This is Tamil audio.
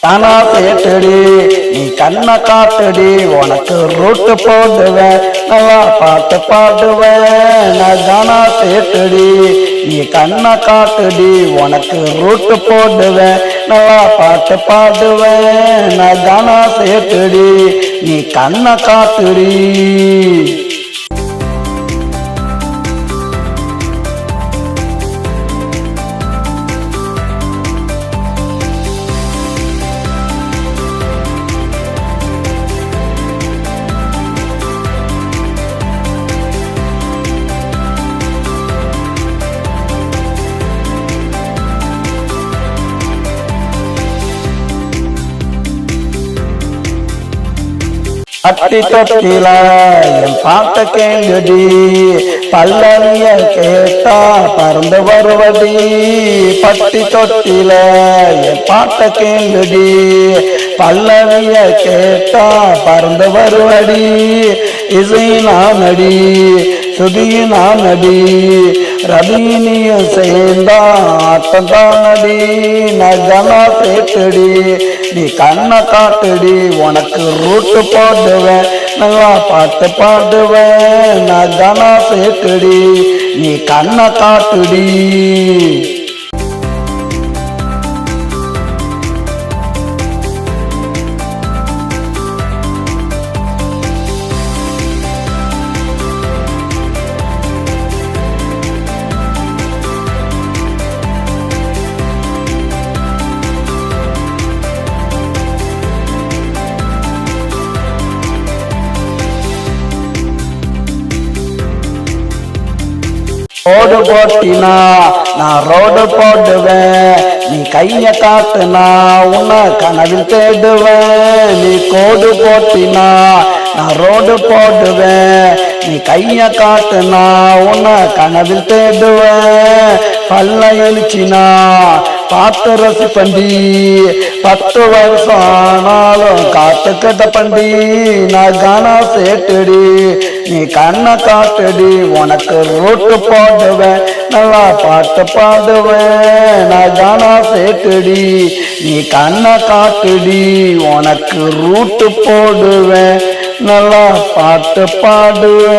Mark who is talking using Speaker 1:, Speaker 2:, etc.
Speaker 1: தானா சேட்டடி நீ கண்ணை காட்டடி உனக்கு ரூட்டு போடுவேன் நல்லா பாட்டு பாடுவேன் நான் தானா சேட்டடி நீ கண்ணை காட்டடி உனக்கு ரூட்டு போடுவேன் நல்லா பாட்டு பாடுவேன் நான் தானா சேட்டடி நீ கண்ணை காட்டுடி அட்டி தொட்டில என் பாட்ட கேங்கடி பல்லவிய கேட்டா பறந்து வருவடி பட்டி தொட்டில என் பாட்ட கேங்கடி பல்லவிய கேட்டா பறந்து வருவடி இசைனா நடி சுதியினா நடி ரவினியும் சேர்ந்தா ஆட்டம்தான் நடி நகனா சேட்டடி நீ கண்ணை காட்டுடி உனக்கு ரூட்டு போடுவேன் நல்லா பாட்டு பாடுவேன் நகனா சேட்டடி நீ கண்ணை காட்டுடி ரோடு போட்டினா நான் ரோடு போடுவேன் நீ கைய காட்டுனா உன்னை கனவில் தேடுவேன் நீ கோடு போட்டினா நான் ரோடு போடுவேன் நீ கைய காட்டுனா உன்னை கனவில் தேடுவேன் பல்ல எழுச்சினா பார்த்து ரசி பண்டி 10 வருஷம் ஆனாலும் காத்துக்கிட்ட பண்டி நான் கானா சேட்டடி நீ கண்ணை காட்டுடி உனக்கு ரூட்டு போடுவேன் நல்லா பாட்டு பாடுவேன் நான் கானா சேட்டடி நீ கண்ணை காட்டுடி உனக்கு ரூட்டு போடுவேன் நல்லா பாட்டு பாடுவேன்.